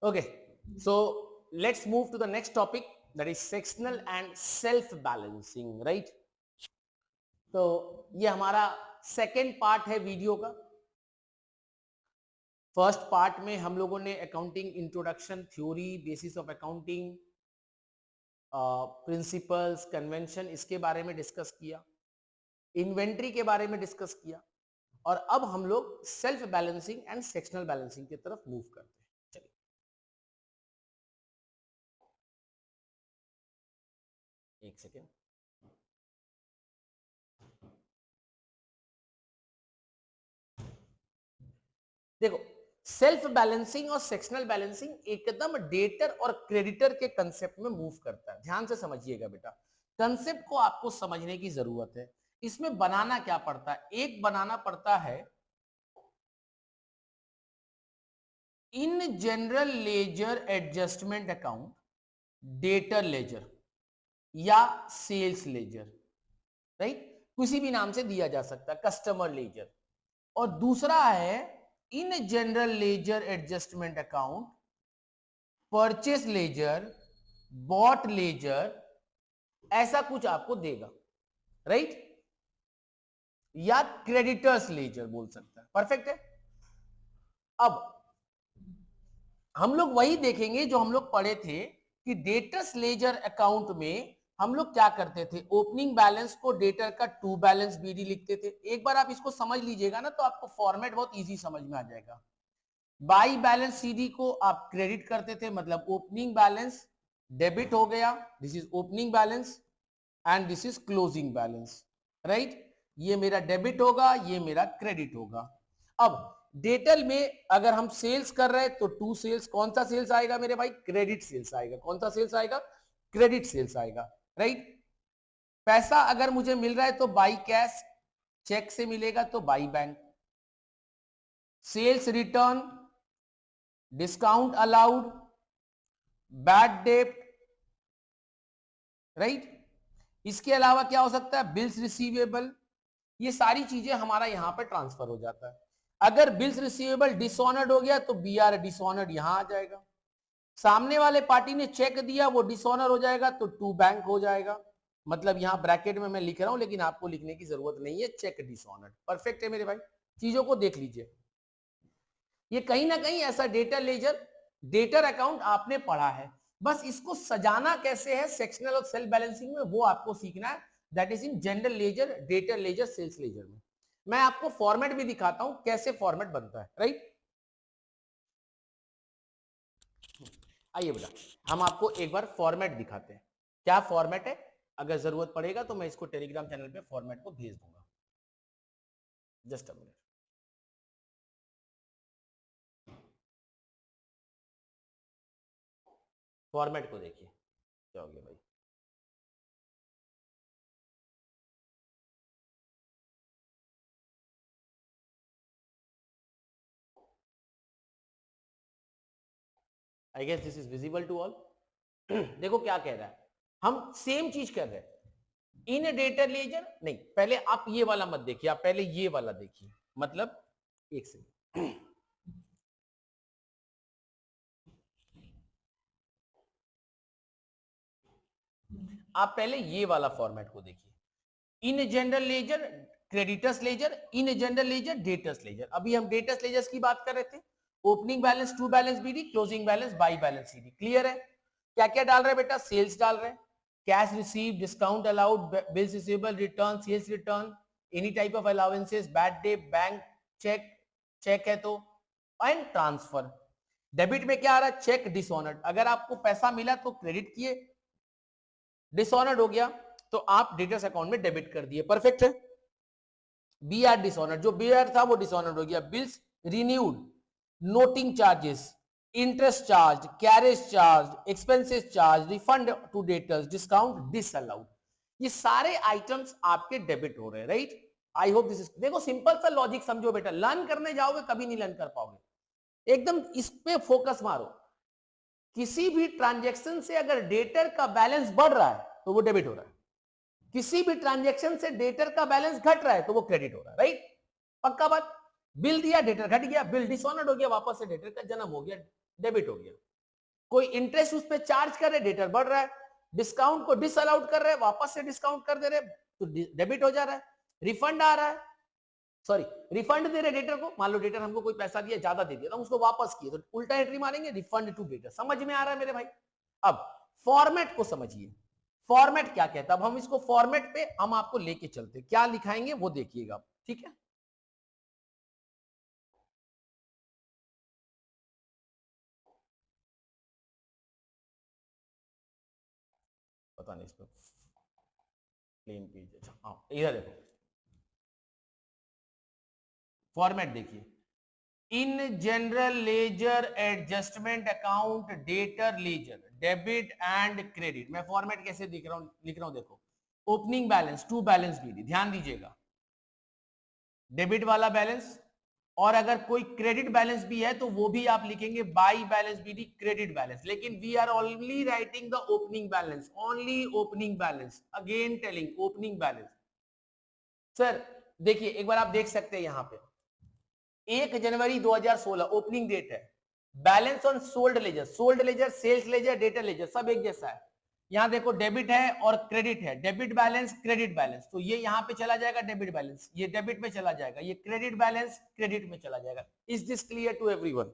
Okay, so let's move to the next topic, that is sectional and self balancing, right? तो ये हमारा second part है video का। First part में हम लोगों ने accounting introduction, theory, basis of accounting, principles, convention, इसके बारे में डिस्कस किया, इन्वेंट्री के बारे में डिस्कस किया, और अब हम लोग self balancing and sectional balancing की तरफ मूव करते हैं। चलिए, एक सेकेंड। देखो, सेल्फ बैलेंसिंग और सेक्शनल बैलेंसिंग एकदम डेटर और क्रेडिटर के कंसेप्ट में मूव करता है। ध्यान से समझिएगा बेटा, कंसेप्ट को आपको समझने की जरूरत है। इसमें बनाना क्या पड़ता है? एक बनाना पड़ता है in general ledger adjustment account, debtor ledger या सेल्स लेजर, राइट? किसी भी नाम से दिया जा सकता है, कस्टमर लेजर। और दूसरा है in general ledger adjustment account, purchase ledger, bought ledger, ऐसा कुछ आपको देगा, राइट? या क्रेडिटर्स लेजर बोल सकता है। परफेक्ट है। अब हम लोग वही देखेंगे जो हम लोग पढ़े थे कि डेटर्स लेजर अकाउंट में हम लोग क्या करते थे, ओपनिंग बैलेंस को डेटर का टू बैलेंस बीडी लिखते थे। एक बार आप इसको समझ लीजिएगा ना, तो आपको फॉर्मेट बहुत इजी समझ में आ जाएगा। बाई बैलेंस सीडी को आप क्रेडिट करते थे, मतलब ओपनिंग बैलेंस डेबिट हो गया, this is opening balance and this is closing balance, right? ये मेरा डेबिट होगा, ये मेरा क्रेडिट होगा। अब डेटल में अगर हम सेल्स कर रहे हैं तो टू सेल्स, कौन सा सेल्स आएगा मेरे भाई? क्रेडिट सेल्स आएगा। कौन सा सेल्स आएगा? क्रेडिट सेल्स आएगा, राइट? पैसा अगर मुझे मिल रहा है तो बाई कैश, चेक से मिलेगा तो by bank. Sales return, discount allowed, bad debt, right? इसके अलावा क्या हो सकता है? Bills receivable. ये सारी चीजें हमारा यहां पर ट्रांसफर हो जाता है। अगर बिल्स रिसीवेबल डिसऑनर्ड हो गया तो बीआर डिसऑनर्ड यहां आ जाएगा। सामने वाले पार्टी ने चेक दिया, वो डिसऑनर हो जाएगा तो टू बैंक हो जाएगा। मतलब यहां ब्रैकेट में मैं लिख रहा हूं, लेकिन आपको लिखने की जरूरत नहीं है, चेक डिसऑनर्ड। परफेक्ट है मेरे भाई, चीजों को देख लीजिए। ये कहीं ना कहीं ऐसा डेटर लेजर, डेटर अकाउंट आपने पढ़ा है, बस इसको सजाना कैसे है सेक्शनल और सेल्फ बैलेंसिंग में, वो आपको सीखना है। That is in general ledger, debtor ledger, sales ledger में। मैं आपको फॉर्मेट भी दिखाता हूं कैसे फॉर्मेट बनता है, राइट? आइए बेटा, हम आपको एक बार फॉर्मेट दिखाते हैं। क्या फॉर्मेट है? अगर जरूरत पड़ेगा तो मैं इसको टेलीग्राम चैनल पे फॉर्मेट को भेज दूंगा। Just a minute. फॉर्मेट को देखिए क्या हो गया भाई। I guess this is visible to all. देखो क्या कह रहा है, हम सेम चीज कर रहे हैं। इन डेटर लेजर नहीं, पहले आप ये वाला मत देखिए, आप पहले ये वाला देखिए। मतलब एक सेकंड, आप पहले ये वाला फॉर्मेट को देखिए। In general ledger, creditors ledger, in general ledger, debtors ledger. अभी हम डेटर्स लेजर्स की बात कर रहे थे। Opening balance to balance BD, closing balance by balance CD. Clear है? क्या क्या डाल रहे हैं बेटा? सेल्स डाल रहे हैं, cash receive, discount allowed, bills receivable, return, sales return, any type of allowances, bad debt, bank cheque, cheque है तो, एंड ट्रांसफर। डेबिट में क्या आ रहा है? Cheque dishonoured. अगर आपको पैसा मिला तो क्रेडिट किए, डिसऑनर्ड हो गया तो आप डेटर्स अकाउंट में डेबिट कर दिए। परफेक्ट है। बी आर डिसऑनर्ड, जो बी आर था वो डिसऑनर्ड हो गया। Bills renewed, noting charges, interest charge, carriage charge, expenses charge, refund to debtors, discount disallowed. ये सारे आइटम्स आपके डेबिट हो रहे हैं, right? I hope this is, देखो सिंपल सा लॉजिक समझो बेटा, लर्न करने जाओगे कभी नहीं लर्न कर पाओगे। एकदम इस पे फोकस मारो। किसी भी ट्रांजैक्शन से अगर डेटर का बैलेंस बढ़ रहा है तो वो डेबिट हो रहा है, किसी भी ट्रांजैक्शन से डेटर का बैलेंस घट रहा है तो वो क्रेडिट हो रहा है, राइट? पक्का बात। बिल दिया, डेटर घट गया, बिल डिसऑनर्ड हो गया, वापस से डेटर का जन्म हो गया, डेबिट हो गया। कोई इंटरेस्ट उस पर चार्ज कर रहे, डेटर बढ़ रहा है, डिस्काउंट को डिसअलाउड कर रहे हैं, वापस से डिस्काउंट कर दे रहे, तो डेबिट हो जा रहा है, रिफंड आ रहा है, सॉरी रिफंड दे रहे डेटर को, मान लो डेटर हमको कोई पैसा दिया, ज्यादा दे दिया, तो हम उसको वापस किए, तो उल्टा एंट्री मारेंगे, रिफंड टू डेटर। समझ में आ रहा है मेरे भाई? अब फॉर्मेट को समझिए, फॉर्मेट क्या कहता है। अब हम इसको फॉर्मेट पे हम आपको लेके चलते, क्या लिखाएंगे वो देखिएगा, ठीक है? पता नहीं इसमें प्लेन पेज, अच्छा हाँ इधर देखो, फॉर्मेट देखिए, in general ledger adjustment account debtor ledger debit and credit. मैं फॉर्मेट कैसे लिख रहा हूं देखो, opening balance to balance BD, ध्यान दीजिएगा, डेबिट वाला बैलेंस, और अगर कोई क्रेडिट बैलेंस भी है तो वो भी आप लिखेंगे by balance BD credit balance, लेकिन we are only writing the opening balance, only opening balance, again telling opening balance. Sir देखिए एक बार आप देख सकते हैं यहां पे 1 जनवरी 2016 ओपनिंग डेट है, balance on sold ledger sales ledger debtor ledger सब एक जैसा है। यहां देखो डेबिट है और क्रेडिट है, डेबिट बैलेंस क्रेडिट बैलेंस, तो ये यहां पे चला जाएगा डेबिट बैलेंस, ये डेबिट में चला जाएगा, ये क्रेडिट बैलेंस क्रेडिट में चला जाएगा। Is this clear to everyone?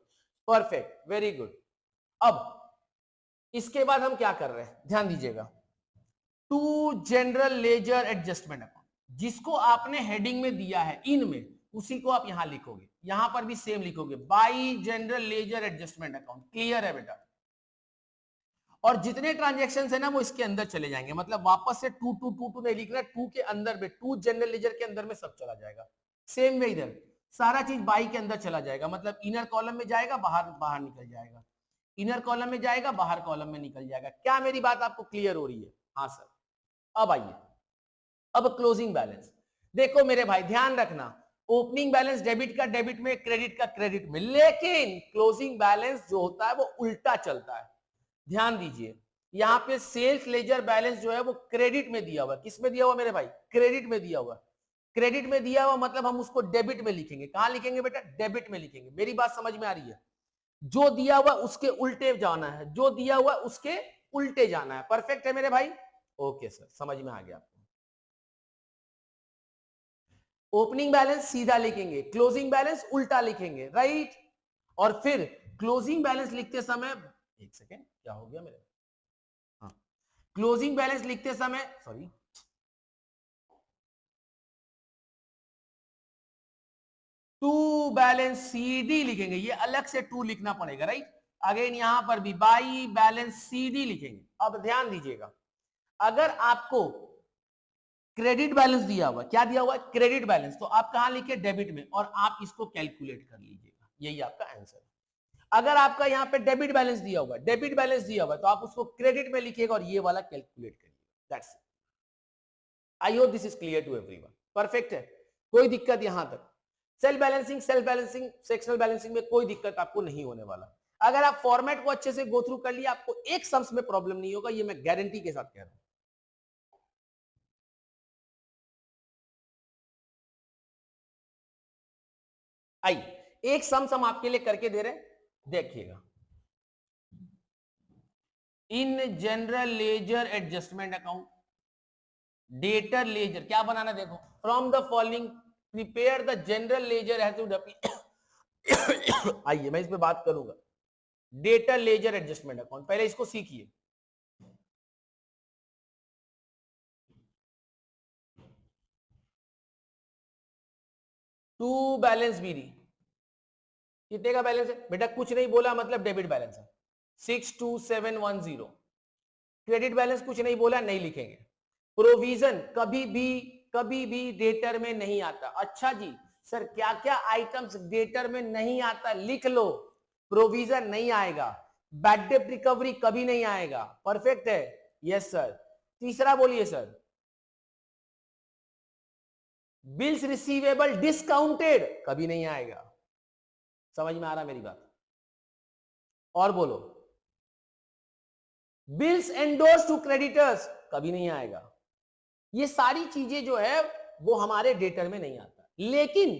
Perfect, very good. अब इसके बाद हम क्या कर रहे हैं, ध्यान दीजिएगा, to general ledger adjustment account, जिसको आपने हेडिंग में दिया है इन में, उसी को आप यहां लिखोगे, यहां पर भी सेम लिखोगे, by general ledger adjustment account. Clear है बेटा? और जितने ट्रांजेक्शन है ना वो इसके अंदर चले जाएंगे, मतलब वापस से टू टू टू टू नहीं लिखना, टू के अंदर में, टू जनरल लेजर के अंदर में सब चला जाएगा। सेम वे इधर सारा चीज बाई के अंदर चला जाएगा, मतलब इनर कॉलम में जाएगा, बाहर बाहर निकल जाएगा, इनर कॉलम में जाएगा, बाहर कॉलम में निकल जाएगा। क्या मेरी बात आपको क्लियर हो रही है? हाँ सर। अब आइए, अब क्लोजिंग बैलेंस देखो मेरे भाई, ध्यान रखना, ओपनिंग बैलेंस डेबिट का डेबिट में, क्रेडिट का क्रेडिट में, लेकिन क्लोजिंग बैलेंस जो होता है वो उल्टा चलता है। ध्यान दीजिए, यहां पे सेल्स लेजर बैलेंस जो है वो क्रेडिट में दिया हुआ है। किस में दिया हुआ मेरे भाई? क्रेडिट में दिया हुआ। क्रेडिट में दिया हुआ मतलब हम उसको डेबिट में लिखेंगे। कहां लिखेंगे बेटा? डेबिट में लिखेंगे। मेरी बात समझ में आ रही है? जो दिया हुआ उसके उल्टे जाना है, जो दिया हुआ उसके उल्टे जाना है। परफेक्ट है मेरे भाई? ओके सर, समझ में आ गया आपको। ओपनिंग बैलेंस सीधा लिखेंगे, क्लोजिंग बैलेंस उल्टा लिखेंगे, राइट? और फिर क्लोजिंग बैलेंस लिखते समय, एक सेकेंड क्या हो गया मेरे, हाँ, क्लोजिंग बैलेंस लिखते समय, सॉरी, टू बैलेंस सीडी लिखेंगे, ये अलग से टू लिखना पड़ेगा, राइट? अगेन यहां पर भी बाई बैलेंस सीडी लिखेंगे। अब ध्यान दीजिएगा, अगर आपको क्रेडिट बैलेंस दिया हुआ, क्या दिया हुआ है? क्रेडिट बैलेंस, तो आप कहां लिखे? डेबिट में, और आप इसको कैलकुलेट कर लीजिएगा, यही आपका आंसर है। अगर आपका यहां पे डेबिट बैलेंस दिया हुआ है, डेबिट बैलेंस दिया हुआ है, तो आप उसको क्रेडिट में लिखिएगा और ये वाला कैलकुलेट करिएगा। That's it. I hope this is clear to everyone. Perfect है? कोई दिक्कत यहां तक? Self balancing, self balancing, sectional balancing में कोई दिक्कत आपको नहीं होने वाला। अगर आप फॉर्मेट को अच्छे से गो थ्रू कर लिया, आपको एक सम्स में प्रॉब्लम नहीं होगा, ये मैं गारंटी के साथ कह रहा हूं। आइए एक सम्स हम आपके लिए करके दे रहे हैं, देखिएगा। In general ledger adjustment account debtor ledger, क्या बनाना देखो, from the following prepare the general ledger has to आइए मैं इस पे बात करूंगा। डेटर लेजर एडजस्टमेंट अकाउंट, पहले इसको सीखिए। टू बैलेंस बीडी, कितने का बैलेंस है बेटा? कुछ नहीं बोला, मतलब डेबिट बैलेंस है 62710। क्रेडिट बैलेंस कुछ नहीं बोला, नहीं लिखेंगे। प्रोविजन कभी भी डेटर में नहीं आता। अच्छा जी सर, क्या क्या आइटम्स डेटर में नहीं आता? लिख लो। प्रोविजन नहीं आएगा, बैड डेट रिकवरी कभी नहीं आएगा। परफेक्ट है? Yes sir. तीसरा बोलिए सर, बिल्स रिसीवेबल डिस्काउंटेड कभी नहीं आएगा। समझ में आ रहा मेरी बात? और बोलो, बिल्स एंडोर्स टू क्रेडिटर्स कभी नहीं आएगा। ये सारी चीजें जो है वो हमारे डेटर में नहीं आता, लेकिन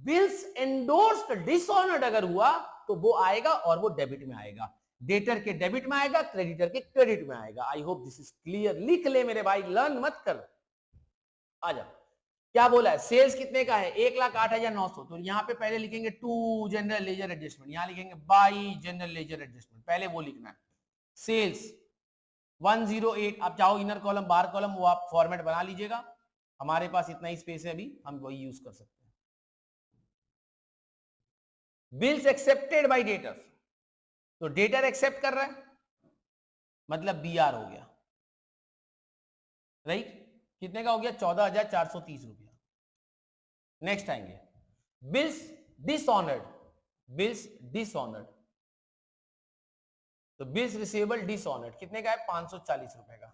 बिल्स एंडोर्स्ड डिसऑनर्ड अगर हुआ तो वो आएगा और वो डेबिट में आएगा। डेटर के डेबिट में आएगा, क्रेडिटर के क्रेडिट में आएगा। आई होप दिस इज क्लियर। लिख ले मेरे भाई, लर्न मत कर। आ जाओ, क्या बोला है, सेल्स कितने का है, 1,08,900। तो यहां पे पहले लिखेंगे टू जनरल लेजर एडजस्टमेंट, यहां लिखेंगे बाई जनरल लेजर एडजस्टमेंट, पहले वो लिखना है। सेल्स 108, आप चाहो इनर कॉलम बाहर कॉलम वो आप फॉर्मेट बना लीजिएगा, हमारे पास इतना ही स्पेस है, अभी हम वही यूज कर सकते हैं। बिल्स एक्सेप्टेड बाय डेटर्स, तो डेटर एक्सेप्ट कर रहा है मतलब बीआर हो गया, राइट। कितने का हो गया, 14,430 रुपया। नेक्स्ट आएंगे बिल्स डिसऑनर्ड, बिल्स डिसऑनर्ड, तो बिल्स रिसीवेबल डिसऑनर्ड कितने का है, 540 रुपए का।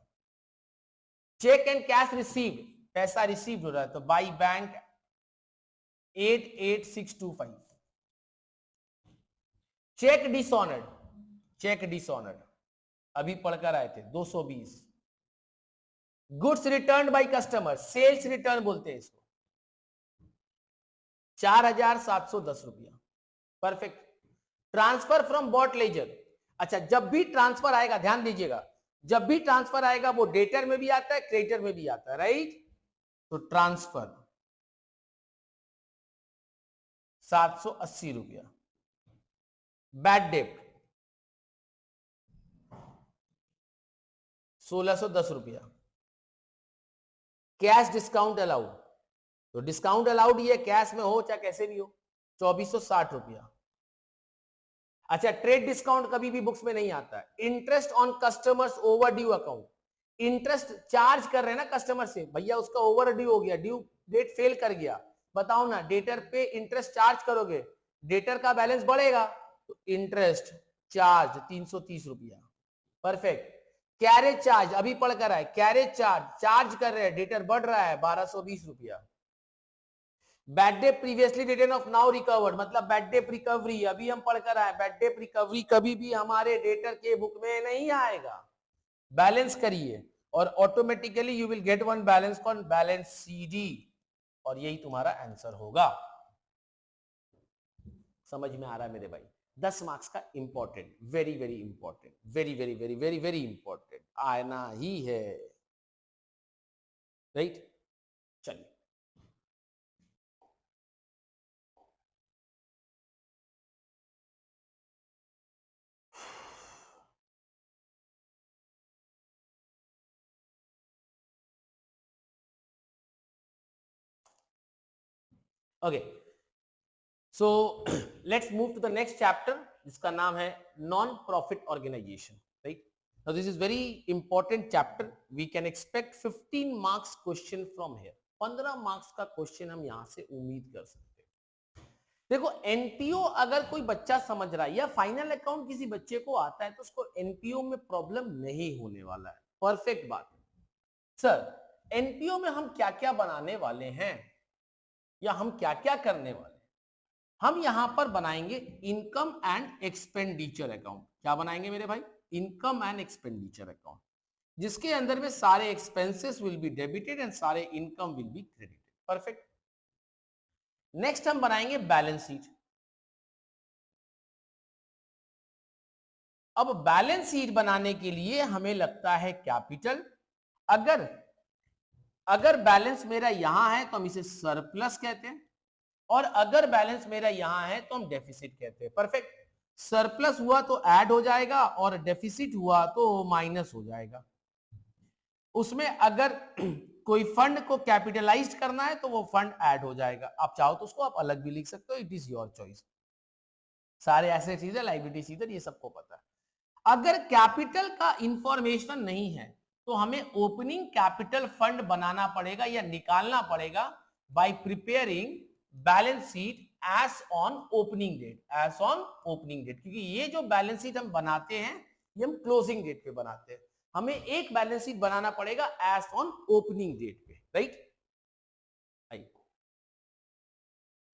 चेक एंड कैश रिसीव्ड, पैसा रिसीव हो रहा है, तो by bank 88625। Cheque dishonoured, cheque dishonoured अभी पढ़कर आए थे 220। Goods return by customer, sales return बोलते हैं इसको, 4,710 रुपया। Perfect. Transfer from bought ledger, अच्छा जब भी ट्रांसफर आएगा ध्यान दीजिएगा, जब भी ट्रांसफर आएगा वो डेटर में भी आता है क्रेडिटर में भी आता है, राइट। तो ट्रांसफर 780 रुपया। बैड डेट 1,610 रुपया। कैश डिस्काउंट अलाउड, तो डिस्काउंट अलाउड ये कैश में हो चाहे कैसे भी हो, 2,460 रुपया। अच्छा ट्रेड डिस्काउंट कभी भी बुक्स में नहीं आता है। Interest on customers over due account, interest charge कर रहे हैं ना कस्टमर से, भैया उसका ओवर ड्यू हो गया, ड्यू डेट फेल कर गया, बताओ ना, डेटर पे इंटरेस्ट चार्ज करोगे, डेटर का बैलेंस बढ़ेगा, तो इंटरेस्ट चार्ज 330 रुपया। परफेक्ट। कैरेज चार्ज अभी पढ़कर आए, कैरेज चार्ज चार्ज कर रहे हैं, डेटर बढ़ रहा है 1,220 रुपया। Bad debt previously return of now recovered, मतलब बैड डेट रिकवरी, अभी हम पढ़कर आए, बैड डेट रिकवरी कभी भी हमारे डेटर के बुक में नहीं आएगा। बैलेंस करिए और automatically you will get one balance con balance CD, और यही तुम्हारा आंसर होगा। समझ में आ रहा है मेरे भाई, 10 मार्क्स का important, very very important, very very very very very important आना ही है, राइट। चलिए okay, so let's move to the next chapter जिसका नाम है non profit organisation, right. Now this is very important chapter, we can expect 15 marks question from here, 15 marks का question हम यहां से उम्मीद कर सकते हैं। देखो एनपीओ अगर कोई बच्चा समझ रहा है या फाइनल अकाउंट किसी बच्चे को आता है तो उसको एनपीओ में प्रॉब्लम नहीं होने वाला है, परफेक्ट बात है। सर एनपीओ में हम क्या क्या बनाने वाले हैं या हम क्या क्या करने वाले हैं, हम यहां पर बनाएंगे इनकम एंड एक्सपेंडिचर अकाउंट। क्या बनाएंगे मेरे भाई, इनकम एंड एक्सपेंडिचर अकाउंट, जिसके अंदर में सारे expenses will be debited and सारे income will be credited. Perfect. Next हम बनाएंगे बैलेंस शीट। अब बैलेंस शीट बनाने के लिए हमें लगता है कैपिटल, अगर बैलेंस मेरा यहां है तो हम इसे सरप्लस कहते हैं, और अगर बैलेंस मेरा यहां है तो हम डेफिसिट कहते हैं। परफेक्ट। सरप्लस हुआ तो ऐड हो जाएगा और डेफिसिट हुआ तो माइनस हो जाएगा। उसमें अगर कोई फंड को कैपिटलाइज करना है तो वो फंड ऐड हो जाएगा, आप चाहो तो उसको आप अलग भी लिख सकते हो, इट इज योर चॉइस। सारे ऐसे चीजें लाइबिलिटी सीधर ये सबको पता है। अगर कैपिटल का इंफॉर्मेशन नहीं है तो हमें ओपनिंग कैपिटल फंड बनाना पड़ेगा या निकालना पड़ेगा by preparing balance sheet as on opening date, as on opening date, क्योंकि ये जो बैलेंस शीट हम बनाते हैं ये हम क्लोजिंग डेट पे बनाते हैं, हमें एक बैलेंस शीट बनाना पड़ेगा एज ऑन ओपनिंग डेट पे, राइट।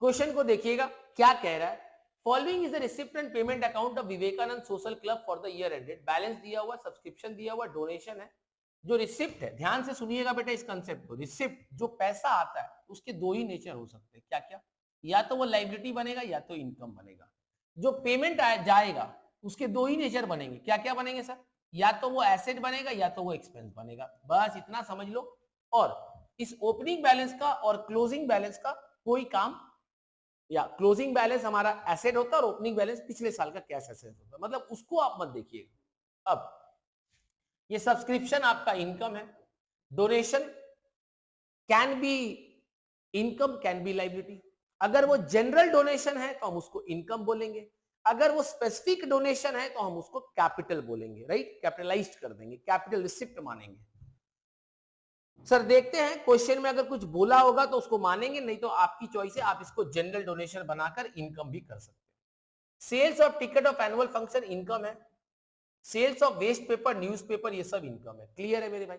क्वेश्चन को देखिएगा क्या कह रहा है, following is the receipt and payment account of Vivekananda social club for the year ended. Balance दिया हुआ, सब्सक्रिप्शन दिया हुआ, डोनेशन है। जो रिसिप्ट है, ध्यान से सुनिएगा बेटा इस कंसेप्ट को, रिसिप्ट जो पैसा आता है उसके दो ही नेचर हो सकते हैं, क्या क्या, या तो वो लाइबिलिटी बनेगा या तो इनकम बनेगा। जो पेमेंट जाएगा उसके दो ही नेचर बनेंगे। क्या क्या बनेंगे सर? या तो वो एसेट बनेगा या तो वो एक्सपेंस बनेगा, बस इतना समझ लो। और इस ओपनिंग बैलेंस का और क्लोजिंग बैलेंस का कोई काम, या क्लोजिंग बैलेंस हमारा एसेट होता है और ओपनिंग बैलेंस पिछले साल का कैश एसेट होता है, मतलब उसको आप मत देखिए। अब ये सब्सक्रिप्शन आपका इनकम है, donation can be income can be liability. अगर वो जनरल डोनेशन है तो हम उसको इनकम बोलेंगे, अगर वो स्पेसिफिक डोनेशन है तो हम उसको कैपिटल बोलेंगे, राइट, कैपिटलाइज्ड कर देंगे, कैपिटल रिसिप्ट मानेंगे। सर देखते हैं क्वेश्चन में अगर कुछ बोला होगा तो उसको मानेंगे, नहीं तो आपकी चॉइस है, आप इसको जनरल डोनेशन बनाकर इनकम भी कर सकते हैं। Sales of ticket of annual function income है, sales of waste paper, newspaper, ये सब इनकम है। क्लियर है मेरे भाई?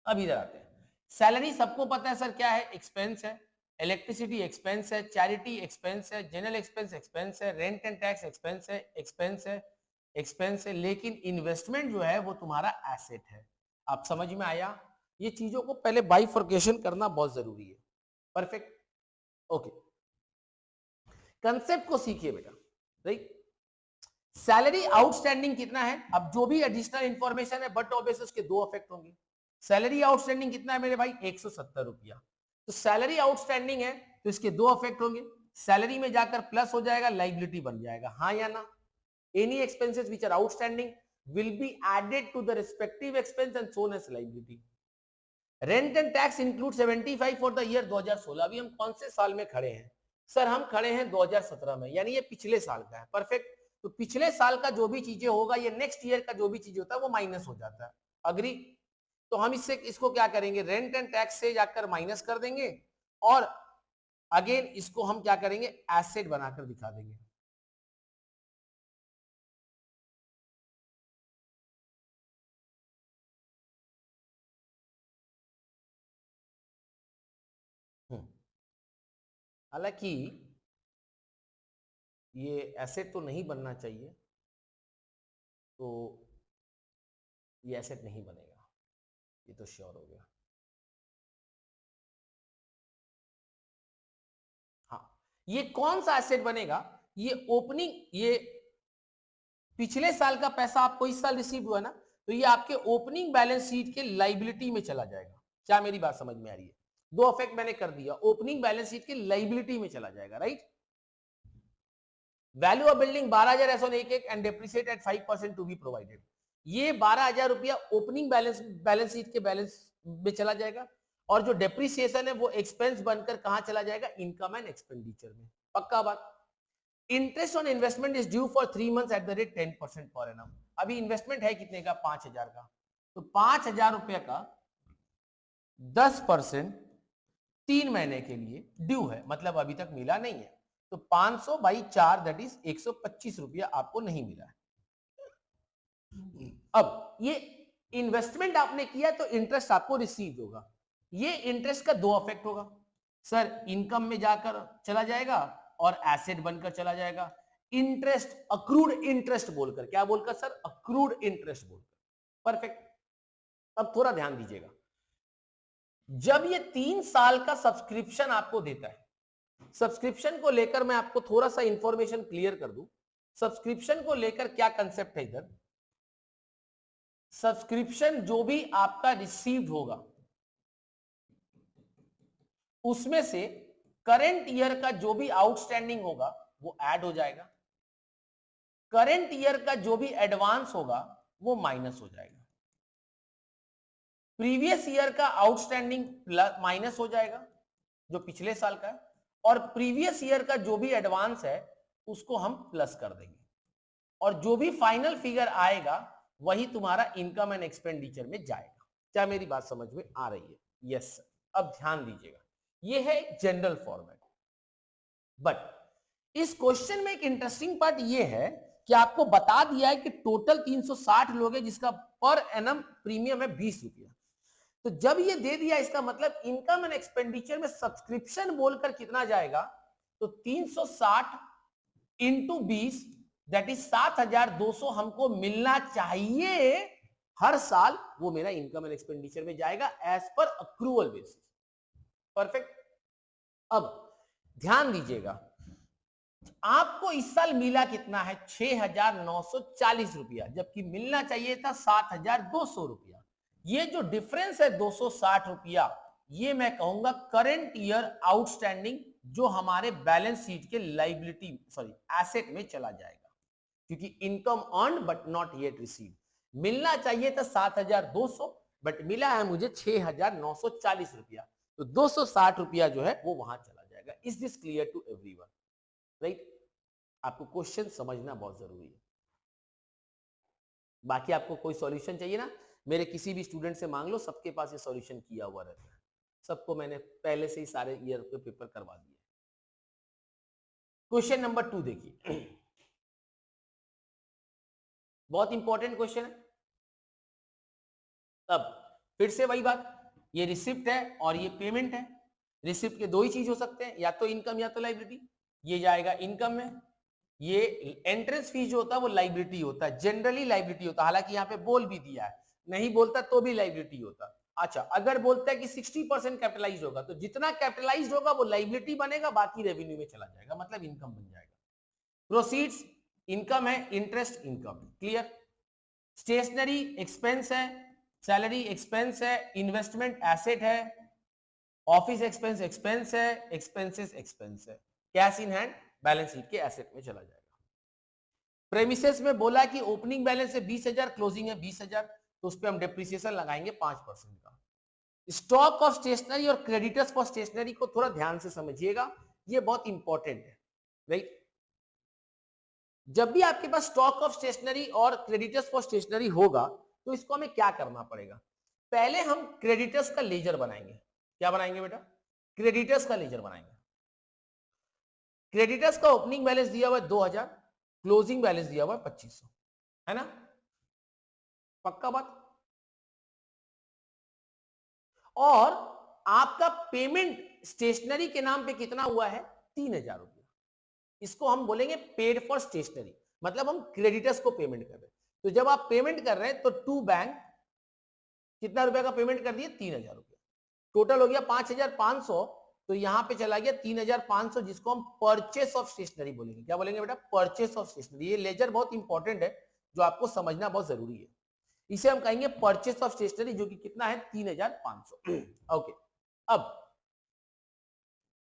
अब इधर आते हैं। सैलरी सबको पता है सर क्या है, एक्सपेंस है। इलेक्ट्रिसिटी एक्सपेंस है, चैरिटी एक्सपेंस है, जनरल एक्सपेंस एक्सपेंस है, रेंट एंड टैक्स एक्सपेंस है, एक्सपेंस है, एक्सपेंस है। लेकिन इन्वेस्टमेंट जो है वो तुम्हारा एसेट है। आप समझ में आया? ये चीजों को पहले बाइफर्केशन करना बहुत जरूरी है। Perfect, okay. कंसेप्ट को सीखिए बेटा, राइट। सैलरी आउटस्टैंडिंग कितना है, अब जो भी एडिशनल इंफॉर्मेशन है बट ऑब्वियसली उसके दो इफेक्ट होंगे। सैलरी आउटस्टैंडिंग कितना है मेरे भाई, 170 रुपया। तो सैलरी आउटस्टैंडिंग है तो इसके दो इफेक्ट होंगे, सैलरी में जाकर प्लस हो जाएगा, लाइबिलिटी बन जाएगा, हाँ या ना। Any expenses which are outstanding will be added to the respective expense and shown as liability. Rent and tax include 75 for the year 2016। अभी हम कौन से साल में खड़े हैं सर? हम खड़े हैं 2017 में, यानी ये पिछले साल का है। परफेक्ट। तो पिछले साल का जो भी चीजें होगा, ये नेक्स्ट ईयर का जो भी चीज होता है वो माइनस हो जाता है। अग्री? तो हम इसको क्या करेंगे, रेंट एंड टैक्स से जाकर माइनस कर देंगे और अगेन इसको हम क्या करेंगे, एसेट बनाकर दिखा देंगे। हालांकि ये एसेट तो नहीं बनना चाहिए, तो ये एसेट नहीं बनेगा, ये तो श्योर हो गया। हाँ, ये कौन सा एसेट बनेगा, ये ओपनिंग, ये पिछले साल का पैसा आपको इस साल रिसीव हुआ ना, तो ये आपके ओपनिंग बैलेंस शीट के लाइबिलिटी में चला जाएगा। क्या मेरी बात समझ में आ रही है? दो इफेक्ट मैंने कर दिया, ओपनिंग बैलेंस शीट के लाइबिलिटी में चला जाएगा, right. Value of building 12,000 as on एक and depreciate at 5% to be provided. ये 12,000 रुपया ओपनिंग बैलेंस शीट के बैलेंस में चला जाएगा, और जो डेप्रिसिएशन है वो एक्सपेंस बनकर कहां चला जाएगा, इनकम एंड एक्सपेंडिचर में। पक्का बात। Interest on investment is due for 3 months at the rate 10% per annum. अभी इन्वेस्टमेंट है कितने का, 5,000 का, तो 5,000 रुपए का 10% 3 महीने के लिए ड्यू है, मतलब अभी तक मिला नहीं है। तो 500 बाई 4 दैट इज 125 रुपया आपको नहीं मिला है। अब ये इन्वेस्टमेंट आपने किया तो इंटरेस्ट आपको रिसीव होगा। ये इंटरेस्ट का दो इफेक्ट होगा सर, इनकम में जाकर चला जाएगा और एसेट बनकर चला जाएगा। इंटरेस्ट, अक्रूड इंटरेस्ट बोलकर, क्या बोलकर सर, अक्रूड इंटरेस्ट बोलकर। परफेक्ट। अब थोड़ा ध्यान दीजिएगा, जब ये 3 साल का सब्सक्रिप्शन आपको देता है, सब्सक्रिप्शन को लेकर मैं आपको थोड़ा सा इंफॉर्मेशन क्लियर कर दूं। सब्सक्रिप्शन को लेकर क्या कंसेप्ट है इधर, सब्सक्रिप्शन जो भी आपका रिसीव्ड होगा उसमें से करंट ईयर का जो भी आउटस्टैंडिंग होगा वो ऐड हो जाएगा, करंट ईयर का जो भी एडवांस होगा वो माइनस हो जाएगा, प्रीवियस ईयर का आउटस्टैंडिंग माइनस हो जाएगा जो पिछले साल का है, और प्रीवियस ईयर का जो भी एडवांस है उसको हम प्लस कर देंगे, और जो भी फाइनल फिगर आएगा वही तुम्हारा इनकम एंड एक्सपेंडिचर में जाएगा। क्या मेरी बात समझ में आ रही है? Yes sir. अब ध्यान दीजिएगा, ये है जनरल फॉर्मेट, बट इस क्वेश्चन में एक इंटरेस्टिंग पार्ट ये है कि आपको बता दिया है कि टोटल 360 लोग हैं जिसका पर एनम प्रीमियम है 20 रुपया। तो जब ये दे दिया, इसका मतलब इनकम एंड एक्सपेंडिचर में सब्सक्रिप्शन बोलकर कितना जाएगा, तो 360 इंटू 20 दैट इज 7,200 हमको मिलना चाहिए हर साल, वो मेरा इनकम एंड एक्सपेंडिचर में जाएगा as per accrual basis. Perfect. अब ध्यान दीजिएगा, आपको इस साल मिला कितना है 6,940 रुपया, जबकि मिलना चाहिए था 7,200 रुपया। ये जो डिफरेंस है 260 रुपया, ये मैं कहूंगा करंट ईयर आउटस्टैंडिंग जो हमारे बैलेंस शीट के लाइबिलिटी सॉरी एसेट में चला जाएगा, क्योंकि income earn but not yet receive. मिलना चाहिए था 7,200 बट मिला है मुझे 6,940 रुपया, तो 260 रुपया जो है वो वहां चला जाएगा। Is this clear to everyone? Right? आपको क्वेश्चन समझना बहुत जरूरी है। बाकी आपको कोई सॉल्यूशन चाहिए ना, मेरे किसी भी स्टूडेंट से मांग लो, सबके पास ये सॉल्यूशन किया हुआ रहता है। सबको मैंने पहले से ही सारे ईयर के पेपर करवा दिए। क्वेश्चन नंबर 2 देखिए, बहुत इंपॉर्टेंट क्वेश्चन है। तब फिर से वही बात, ये रिसिप्ट है और ये पेमेंट है। रिसिप्ट के दो ही चीज हो सकते हैं, या तो इनकम या तो लाइबिलिटी। ये जाएगा इनकम में, ये एंट्रेंस फीस जो होता है वो लाइबिलिटी होता है, जनरली लाइबिलिटी होता है। हालांकि यहाँ पे बोल भी दिया है, नहीं बोलता तो भी लाइबिलिटी होता है। अच्छा, अगर बोलता है कि 60% कैपिटलाइज होगा, तो जितना कैपिटलाइज होगा वो लाइबिलिटी बनेगा, बाकी रेवेन्यू में चला जाएगा, मतलब इनकम बन जाएगा। प्रोसीड्स इनकम है, इंटरेस्ट इनकम है। क्लियर? स्टेशनरी एक्सपेंस है, सैलरी एक्सपेंस है, इन्वेस्टमेंट एसेट है, ऑफिस एक्सपेंस एक्सपेंस है, एक्सपेंसेस एक्सपेंस है। Cash in hand balance sheet के एसेट में चला जाएगा। प्रेमिसेस में बोला कि ओपनिंग बैलेंस है 20,000, क्लोजिंग है 20,000, तो उस पर हम डेप्रिसिएशन लगाएंगे 5% का। स्टॉक ऑफ स्टेशनरी और क्रेडिटर्स फॉर स्टेशनरी को थोड़ा ध्यान से समझिएगा, ये बहुत इंपॉर्टेंट है। राइट? जब भी आपके पास स्टॉक ऑफ स्टेशनरी और क्रेडिटर्स फॉर स्टेशनरी होगा, तो इसको हमें क्या करना पड़ेगा? पहले हम क्रेडिटर्स का लेजर बनाएंगे। क्या बनाएंगे बेटा? क्रेडिटर्स का लेजर बनाएंगे। क्रेडिटर्स का ओपनिंग बैलेंस दिया हुआ है 2,000, क्लोजिंग बैलेंस दिया हुआ है 2,500, है ना? पक्का बात? और आपका पेमेंट स्टेशनरी के नाम पे कितना हुआ है? 3,000 रुपया। इसको हम बोलेंगे पेड फॉर स्टेशनरी, मतलब हम क्रेडिटर्स को पेमेंट कर रहे हैं। तो जब आप पेमेंट कर रहे हैं तो टू बैंक कितना रुपया का पेमेंट कर दिए? 3,000 रुपया। टोटल हो गया 5,500, तो यहां पे चला गया 3,500, जिसको हम परचेस ऑफ स्टेशनरी बोलेंगे। क्या बोलेंगे बेटा? Purchase of stationery. ये लेजर बहुत इंपॉर्टेंट है, जो आपको समझना बहुत जरूरी है। इसे हम कहेंगे परचेस ऑफ स्टेशनरी, जो कि कितना है? 3,500। ओके, अब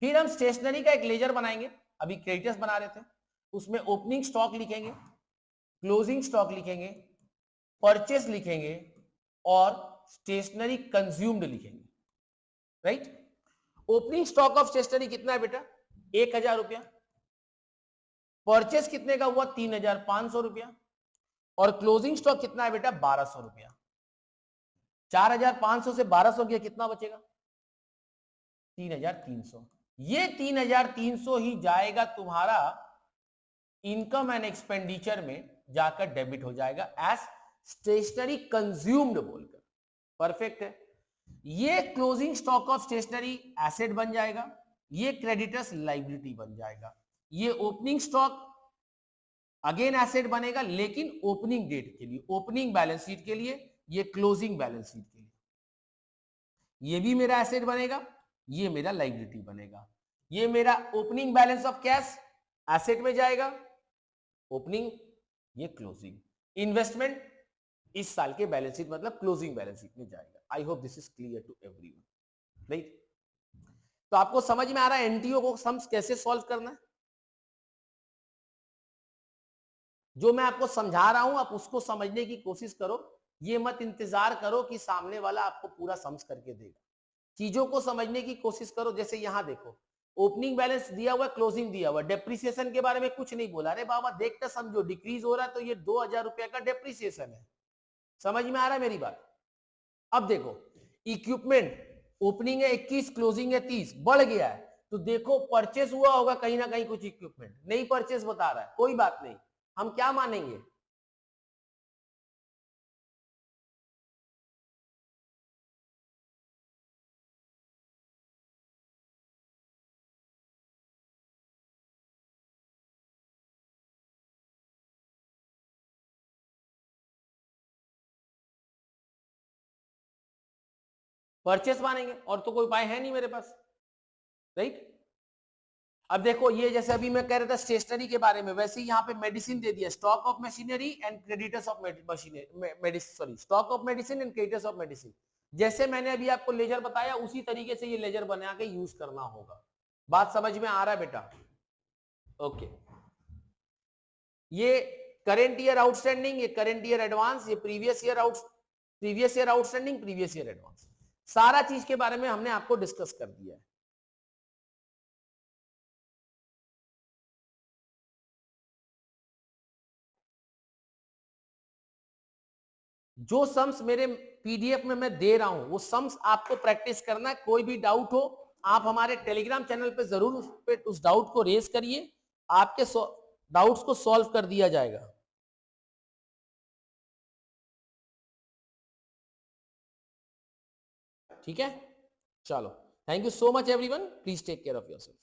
फिर हम स्टेशनरी का एक लेजर बनाएंगे। अभी क्रेडिटर्स बना रहे थे, उसमें ओपनिंग स्टॉक लिखेंगे, क्लोजिंग स्टॉक लिखेंगे, परचेस लिखेंगे और स्टेशनरी कंज्यूम्ड लिखेंगे। Right? Opening stock of stationery कितना है बेटा? 1,000 रुपया। परचेस कितने का हुआ? 3,500 रुपया। और क्लोजिंग स्टॉक कितना है बेटा? 1,200 रुपया। 4,500 से 1,200 गया, कितना बचेगा? 3,300। ये 3,300 ही जाएगा तुम्हारा इनकम एंड एक्सपेंडिचर में, जाकर डेबिट हो जाएगा एज स्टेशनरी कंज्यूम्ड बोलकर। परफेक्ट है। ये closing stock of stationery asset बन जाएगा, ये क्रेडिटर्स लाइबिलिटी बन जाएगा। ये ओपनिंग स्टॉक अगेन एसेट बनेगा, लेकिन ओपनिंग डेट के लिए, ओपनिंग बैलेंस शीट के लिए, ये क्लोजिंग बैलेंस शीट के लिए। ये भी मेरा एसेट बनेगा, ये मेरा लाइबिलिटी बनेगा। ये मेरा opening balance of cash asset में जाएगा, ओपनिंग, ये क्लोजिंग। इन्वेस्टमेंट इस साल के बैलेंस शीट मतलब क्लोजिंग बैलेंस शीट में जाएगा। I hope this is clear to everyone. Right? तो आपको समझ में आ रहा है एनटीओ को सम्स कैसे सॉल्व करना है? जो मैं आपको समझा रहा हूं, आप उसको समझने की कोशिश करो। ये मत इंतजार करो कि सामने वाला आपको पूरा सम्स करके देगा। चीजों को समझने की कोशिश करो। जैसे यहां देखो, ओपनिंग बैलेंस दिया हुआ, क्लोजिंग दिया हुआ, डेप्रिसिएशन के बारे में कुछ नहीं बोला। अरे बाबा देखते समझो, डिक्रीज हो रहा है तो ये 2,000 रुपया का डेप्रिसिएशन है। समझ में आ रहा है मेरी बात? अब देखो, इक्विपमेंट ओपनिंग है 21, क्लोजिंग है 30, बढ़ गया है, तो देखो परचेस हुआ होगा कहीं ना कहीं कुछ इक्विपमेंट, नहीं परचेस बता रहा है, कोई बात नहीं, हम क्या मानेंगे? परचेस मानेंगे, और तो कोई उपाय है नहीं मेरे पास। राइट? अब देखो ये जैसे अभी मैं कह रहा था स्टेशनरी के बारे में, वैसे ही यहाँ पे मेडिसिन दे दिया, stock of machinery and creditors of machinery, sorry stock of medicine and creditors of medicine. जैसे मैंने अभी आपको लेजर बताया उसी तरीके से ये लेजर बना के यूज करना होगा। बात समझ में आ रहा है बेटा? ओके, ये करेंट ईयर आउटस्टैंडिंग, ये करेंट ईयर एडवांस, ये previous year outstanding, previous year advance, सारा चीज के बारे में हमने आपको डिस्कस कर दिया है। जो सम्स मेरे पीडीएफ में मैं दे रहा हूं वो सम्स आपको प्रैक्टिस करना है। कोई भी डाउट हो आप हमारे टेलीग्राम चैनल पे जरूर उस डाउट को रेज करिए, आपके डाउट्स को सॉल्व कर दिया जाएगा। ठीक है, चलो, thank you so much everyone, please take care of yourself.